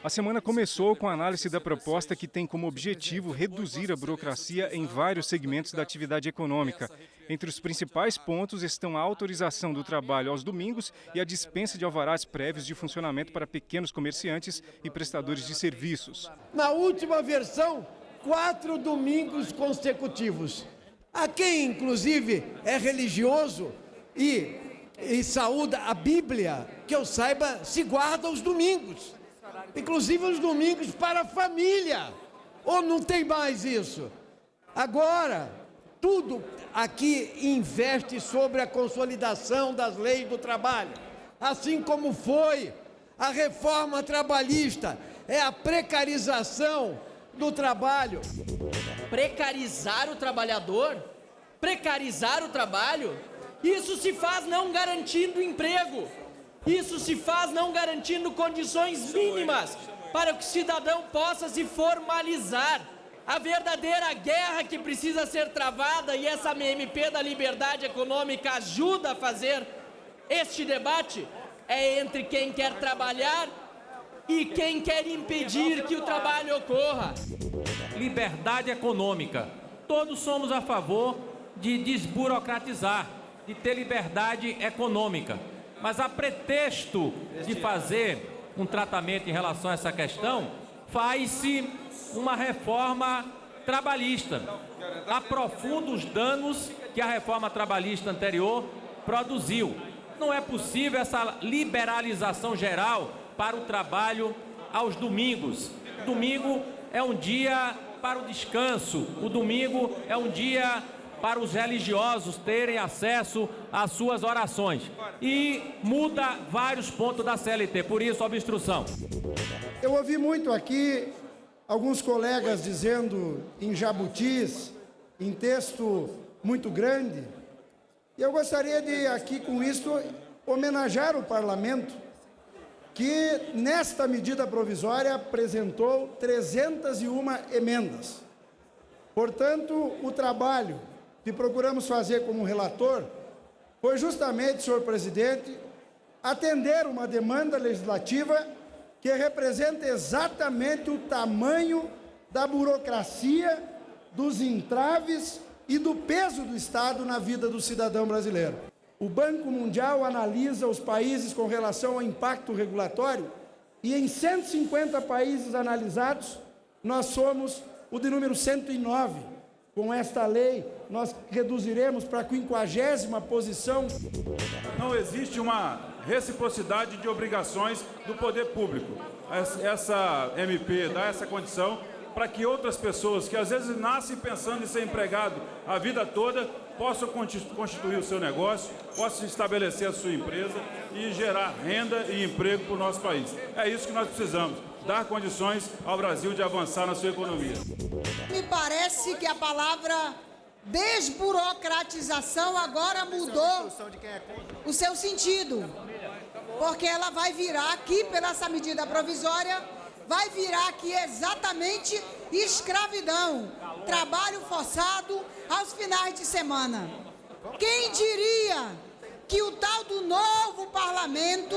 A semana começou com a análise da proposta que tem como objetivo reduzir a burocracia em vários segmentos da atividade econômica. Entre os principais pontos estão a autorização do trabalho aos domingos e a dispensa de alvarás prévios de funcionamento para pequenos comerciantes e prestadores de serviços. Na última versão, 4 domingos consecutivos. A quem, inclusive, é religioso e saúda a Bíblia, que eu saiba, se guarda os domingos. Inclusive os domingos para a família. Ou não tem mais isso? Agora, tudo aqui investe sobre a consolidação das leis do trabalho. Assim como foi a reforma trabalhista, é a precarização do trabalho. Precarizar o trabalhador? Precarizar o trabalho? Isso se faz não garantindo emprego. Isso se faz não garantindo condições mínimas para que o cidadão possa se formalizar. A verdadeira guerra que precisa ser travada, e essa MP da liberdade econômica ajuda a fazer este debate, é entre quem quer trabalhar e quem quer impedir que o trabalho ocorra. Liberdade econômica. Todos somos a favor de desburocratizar, de ter liberdade econômica. Mas a pretexto de fazer um tratamento em relação a essa questão, faz-se uma reforma trabalhista. Aprofunda os danos que a reforma trabalhista anterior produziu. Não é possível essa liberalização geral para o trabalho aos domingos. Domingo é um dia para o descanso. O domingo é um dia para os religiosos terem acesso às suas orações. E muda vários pontos da CLT, por isso a obstrução. Eu ouvi muito aqui alguns colegas dizendo em jabutis, em texto muito grande, e eu gostaria de aqui com isso homenagear o parlamento, que nesta medida provisória apresentou 301 emendas. Portanto, o trabalho que procuramos fazer como relator foi justamente, senhor presidente, atender uma demanda legislativa que representa exatamente o tamanho da burocracia, dos entraves e do peso do Estado na vida do cidadão brasileiro. O Banco Mundial analisa os países com relação ao impacto regulatório e em 150 países analisados, nós somos o de número 109. Com esta lei, nós reduziremos para a 50ª posição. Não existe uma reciprocidade de obrigações do poder público. Essa MP dá essa condição para que outras pessoas que às vezes nascem pensando em ser empregado a vida toda, possam constituir o seu negócio, possam estabelecer a sua empresa e gerar renda e emprego para o nosso país. É isso que nós precisamos, dar condições ao Brasil de avançar na sua economia. Me parece que a palavra desburocratização agora mudou o seu sentido, porque ela vai virar aqui, pela essa medida provisória, vai virar aqui exatamente escravidão, trabalho forçado aos finais de semana. Quem diria que o tal do novo parlamento,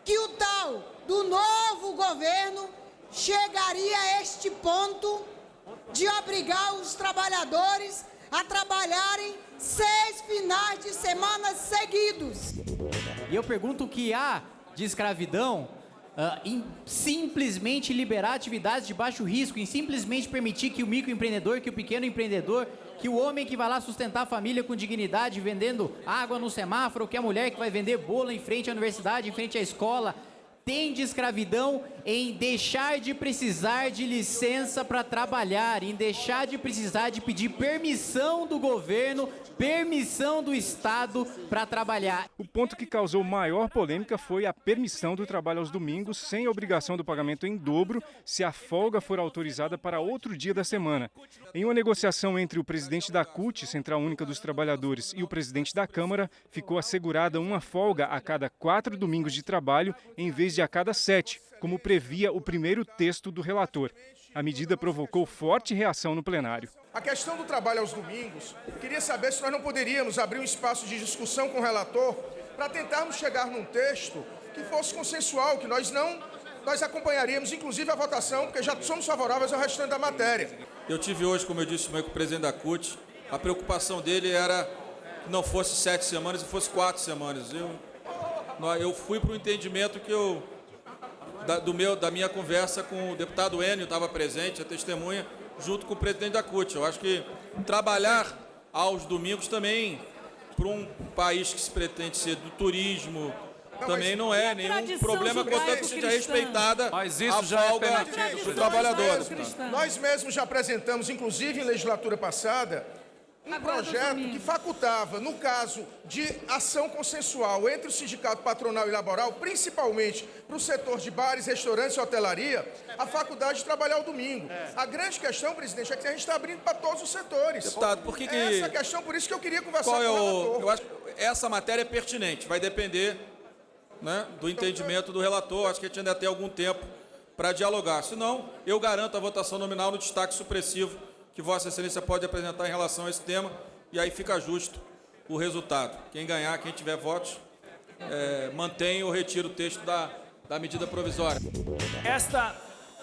que o tal do novo governo chegaria a este ponto de obrigar os trabalhadores a trabalharem 6 finais de semana seguidos. E eu pergunto o que há de escravidão em simplesmente liberar atividades de baixo risco, em simplesmente permitir que o microempreendedor, que o pequeno empreendedor, que o homem que vai lá sustentar a família com dignidade vendendo água no semáforo, que a mulher que vai vender bolo em frente à universidade, em frente à escola, tem de escravidão em deixar de precisar de licença para trabalhar, em deixar de precisar de pedir permissão do governo, permissão do Estado para trabalhar. O ponto que causou maior polêmica foi a permissão do trabalho aos domingos, sem obrigação do pagamento em dobro, se a folga for autorizada para outro dia da semana. Em uma negociação entre o presidente da CUT, Central Única dos Trabalhadores, e o presidente da Câmara, ficou assegurada uma folga a cada 4 domingos de trabalho, em vez de a cada 7, como previa o primeiro texto do relator. A medida provocou forte reação no plenário. A questão do trabalho aos domingos, queria saber se nós não poderíamos abrir um espaço de discussão com o relator para tentarmos chegar num texto que fosse consensual, que nós não nós acompanharíamos, inclusive, a votação, porque já somos favoráveis ao restante da matéria. Eu tive hoje, como eu disse, com o presidente da CUT, a preocupação dele era que não fosse 7 semanas e fosse 4 semanas. Eu fui para o entendimento que da minha conversa com o deputado Enio, estava presente, a testemunha, junto com o presidente da CUT. Eu acho que trabalhar aos domingos também, para um país que se pretende ser do turismo, também não é nenhum problema, contanto que seja respeitada a folga do trabalhador. Nós mesmos já apresentamos, inclusive em legislatura passada, um projeto que facultava, no caso de ação consensual entre o sindicato patronal e laboral, principalmente para o setor de bares, restaurantes e hotelaria, a faculdade de trabalhar o domingo. A grande questão, presidente, é que a gente está abrindo para todos os setores. Deputado, por que essa questão, por isso que eu queria conversar com o relator. Eu acho que essa matéria é pertinente, vai depender, né, do entendimento do relator. Acho que a gente ainda tem algum tempo para dialogar. Senão, eu garanto a votação nominal no destaque supressivo que Vossa Excelência pode apresentar em relação a esse tema, e aí fica justo o resultado. Quem ganhar, quem tiver votos, mantém ou retira o texto da medida provisória. Esta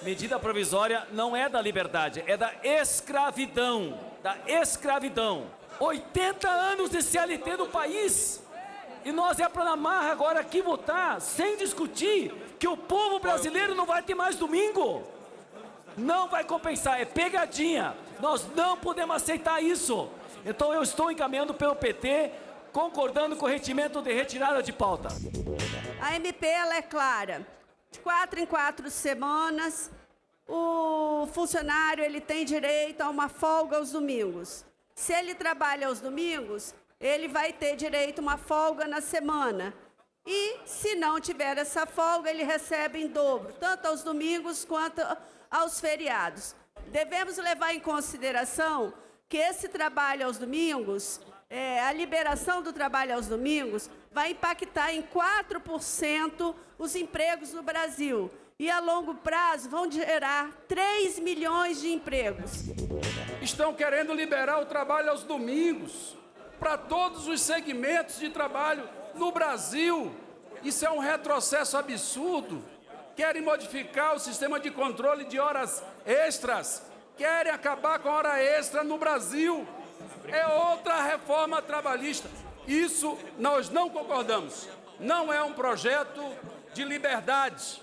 medida provisória não é da liberdade, é da escravidão. Da escravidão. 80 anos de CLT do país. E nós para na marra agora aqui votar, sem discutir, que o povo brasileiro não vai ter mais domingo. Não vai compensar, é pegadinha. Nós não podemos aceitar isso. Então eu estou encaminhando pelo PT, concordando com o requerimento de retirada de pauta. A MP ela é clara. De 4 em 4 semanas, o funcionário ele tem direito a uma folga aos domingos. Se ele trabalha aos domingos, ele vai ter direito a uma folga na semana. E se não tiver essa folga, ele recebe em dobro, tanto aos domingos quanto aos feriados. Devemos levar em consideração que esse trabalho aos domingos, a liberação do trabalho aos domingos, vai impactar em 4% os empregos no Brasil. E a longo prazo vão gerar 3 milhões de empregos. Estão querendo liberar o trabalho aos domingos para todos os segmentos de trabalho no Brasil. Isso é um retrocesso absurdo. Querem modificar o sistema de controle de horas extras, querem acabar com a hora extra no Brasil. É outra reforma trabalhista. Isso nós não concordamos. Não é um projeto de liberdade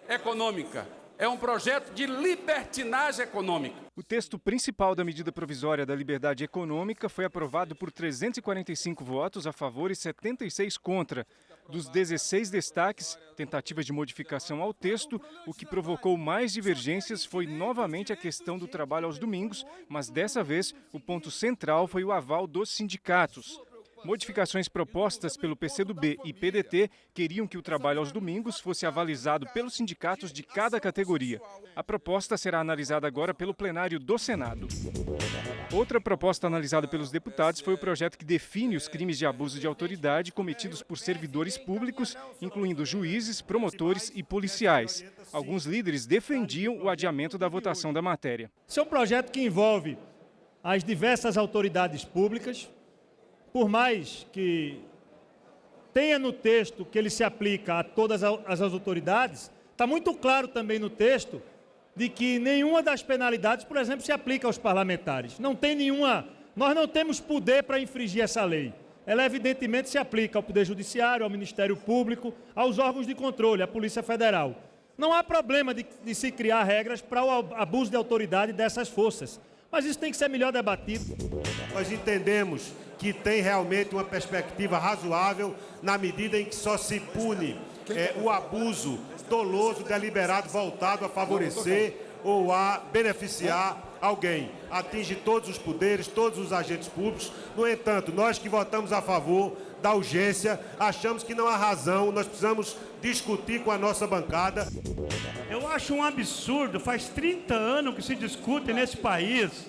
econômica, é um projeto de libertinagem econômica. O texto principal da medida provisória da liberdade econômica foi aprovado por 345 votos a favor e 76 contra. Dos 16 destaques, tentativas de modificação ao texto, o que provocou mais divergências foi novamente a questão do trabalho aos domingos, mas dessa vez o ponto central foi o aval dos sindicatos. Modificações propostas pelo PCdoB e PDT queriam que o trabalho aos domingos fosse avalizado pelos sindicatos de cada categoria. A proposta será analisada agora pelo plenário do Senado. Outra proposta analisada pelos deputados foi o projeto que define os crimes de abuso de autoridade cometidos por servidores públicos, incluindo juízes, promotores e policiais. Alguns líderes defendiam o adiamento da votação da matéria. Esse é um projeto que envolve as diversas autoridades públicas. Por mais que tenha no texto que ele se aplica a todas as autoridades, está muito claro também no texto de que nenhuma das penalidades, por exemplo, se aplica aos parlamentares. Não tem nenhuma, nós não temos poder para infringir essa lei. Ela evidentemente se aplica ao Poder Judiciário, ao Ministério Público, aos órgãos de controle, à Polícia Federal. Não há problema de se criar regras para o abuso de autoridade dessas forças, mas isso tem que ser melhor debatido. Nós entendemos que tem realmente uma perspectiva razoável na medida em que só se pune o abuso doloso, deliberado, voltado a favorecer ou a beneficiar alguém. Atinge todos os poderes, todos os agentes públicos. No entanto, nós que votamos a favor da urgência, achamos que não há razão, nós precisamos discutir com a nossa bancada. Eu acho um absurdo, faz 30 anos que se discute nesse país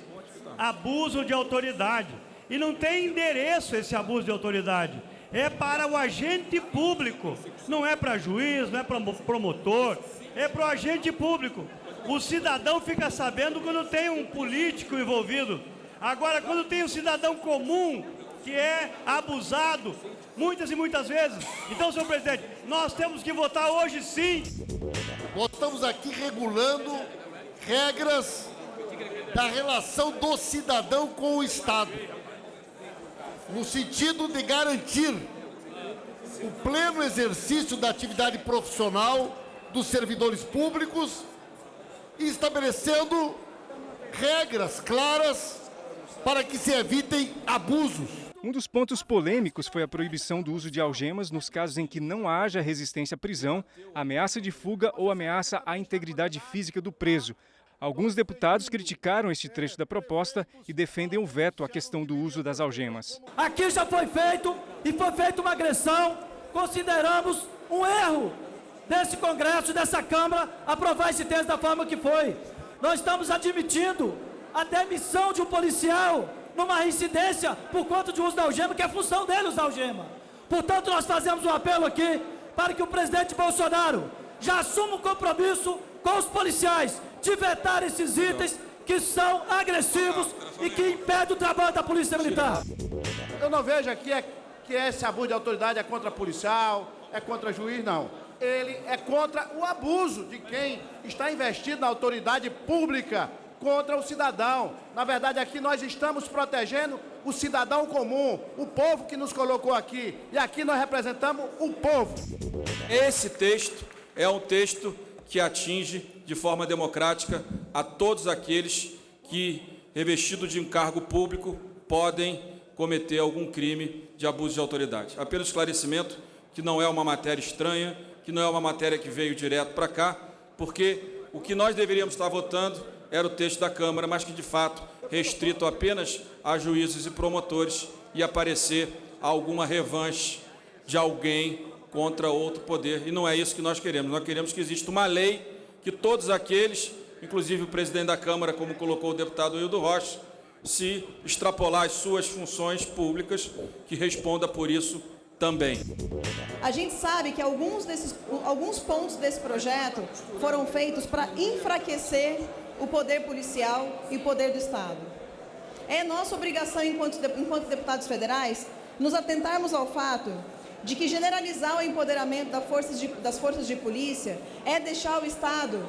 abuso de autoridade. E não tem endereço esse abuso de autoridade. É para o agente público, não é para juiz, não é para promotor, é para o agente público. O cidadão fica sabendo quando tem um político envolvido. Agora, quando tem um cidadão comum que é abusado, muitas e muitas vezes. Então, senhor presidente, nós temos que votar hoje sim. Nós estamos aqui regulando regras da relação do cidadão com o Estado, no sentido de garantir o pleno exercício da atividade profissional dos servidores públicos e estabelecendo regras claras para que se evitem abusos. Um dos pontos polêmicos foi a proibição do uso de algemas nos casos em que não haja resistência à prisão, ameaça de fuga ou ameaça à integridade física do preso. Alguns deputados criticaram este trecho da proposta e defendem o veto à questão do uso das algemas. Aqui já foi feito e foi feita uma agressão. Consideramos um erro desse Congresso e dessa Câmara aprovar esse texto da forma que foi. Nós estamos admitindo a demissão de um policial numa reincidência por conta de uso da algema, que é a função dele usar algema. Portanto, nós fazemos um apelo aqui para que o presidente Bolsonaro já assuma um compromisso com os policiais de vetar esses itens que são agressivos e que impedem o trabalho da Polícia Militar. Eu não vejo aqui que esse abuso de autoridade é contra policial, é contra juiz, não. Ele é contra o abuso de quem está investido na autoridade pública contra o cidadão. Na verdade, aqui nós estamos protegendo o cidadão comum, o povo que nos colocou aqui. E aqui nós representamos o povo. Esse texto é um texto que atinge de forma democrática a todos aqueles que, revestidos de um cargo público, podem cometer algum crime de abuso de autoridade. Apenas esclarecimento que não é uma matéria estranha, que não é uma matéria que veio direto para cá, porque o que nós deveríamos estar votando era o texto da Câmara, mas que, de fato, restrito apenas a juízes e promotores e aparecer alguma revanche de alguém contra outro poder. E não é isso que nós queremos. Nós queremos que exista uma lei que todos aqueles, inclusive o presidente da Câmara, como colocou o deputado Hildo Rocha, se extrapolar as suas funções públicas, que responda por isso também. A gente sabe que alguns pontos desse projeto foram feitos para enfraquecer o poder policial e o poder do Estado. É nossa obrigação, enquanto deputados federais, nos atentarmos ao fato de que generalizar o empoderamento das forças de polícia é deixar o Estado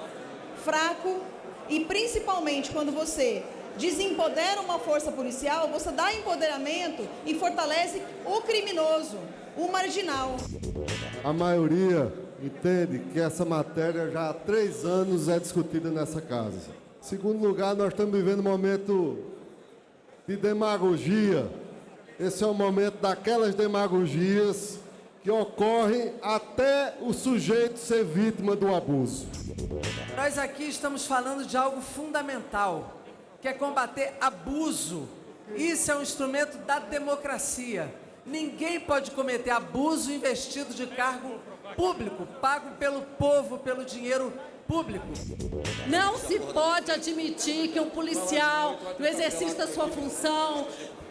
fraco e, principalmente, quando você desempodera uma força policial, você dá empoderamento e fortalece o criminoso, o marginal. A maioria entende que essa matéria já há 3 anos é discutida nessa casa. Em segundo lugar, nós estamos vivendo um momento de demagogia. Esse é o momento daquelas demagogias que ocorrem até o sujeito ser vítima do abuso. Nós aqui estamos falando de algo fundamental, que é combater abuso. Isso é um instrumento da democracia. Ninguém pode cometer abuso investido de cargo público, pago pelo povo, pelo dinheiro público. Não se pode admitir que um policial, no exercício da sua função,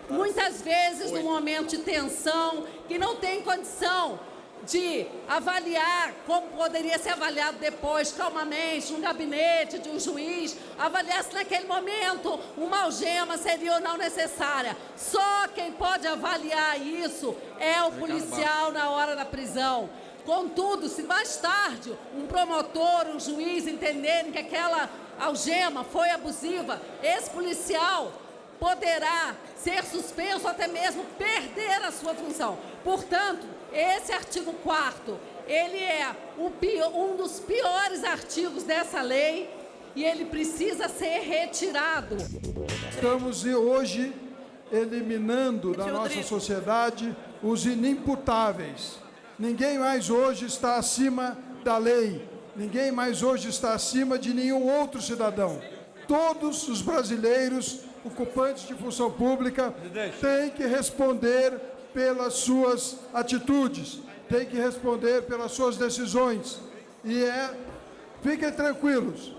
muitas vezes num momento de tensão, que não tem condição de avaliar como poderia ser avaliado depois, calmamente, num gabinete de um juiz, avaliar se naquele momento uma algema seria ou não necessária. Só quem pode avaliar isso é o policial na hora da prisão. Contudo, se mais tarde um promotor, um juiz entenderem que aquela algema foi abusiva, esse policial poderá ser suspenso, até mesmo perder a sua função. Portanto, esse artigo 4º, ele é um dos piores artigos dessa lei e ele precisa ser retirado. Estamos hoje eliminando da nossa sociedade os inimputáveis. Ninguém mais hoje está acima da lei. Ninguém mais hoje está acima de nenhum outro cidadão. Todos os brasileiros ocupantes de função pública têm que responder pelas suas atitudes, têm que responder pelas suas decisões. E fiquem tranquilos,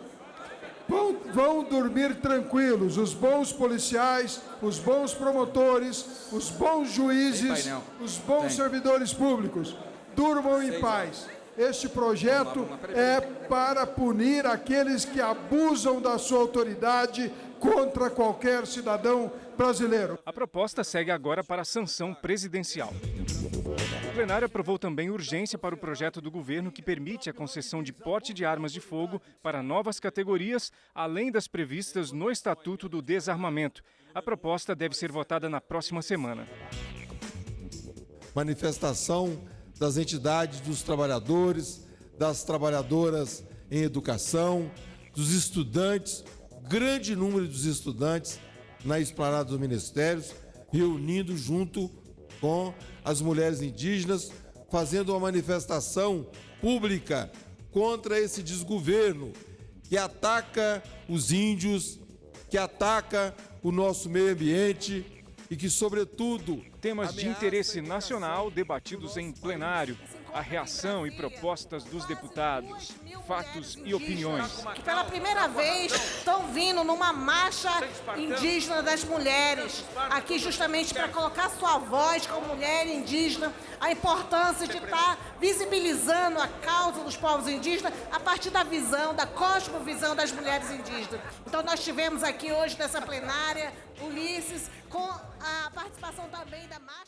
vão dormir tranquilos os bons policiais, os bons promotores, os bons juízes, os bons servidores públicos. Durmam em paz. Este projeto é para punir aqueles que abusam da sua autoridade contra qualquer cidadão brasileiro. A proposta segue agora para a sanção presidencial. plenário aprovou também urgência para o projeto do governo que permite a concessão de porte de armas de fogo para novas categorias, além das previstas no Estatuto do Desarmamento. A proposta deve ser votada na próxima semana. Manifestação das entidades dos trabalhadores, das trabalhadoras em educação, dos estudantes, grande número dos estudantes na esplanada dos ministérios, reunindo junto com as mulheres indígenas, fazendo uma manifestação pública contra esse desgoverno que ataca os índios, que ataca o nosso meio ambiente e que, sobretudo, temas de interesse nacional debatidos em plenário, a reação e propostas dos deputados, fatos e opiniões. Que pela primeira vez estão vindo numa marcha indígena das mulheres, aqui justamente para colocar sua voz como mulher indígena, a importância de estar visibilizando a causa dos povos indígenas a partir da visão, da cosmovisão das mulheres indígenas. Então nós tivemos aqui hoje nessa plenária Ulisses, com a participação também da marcha.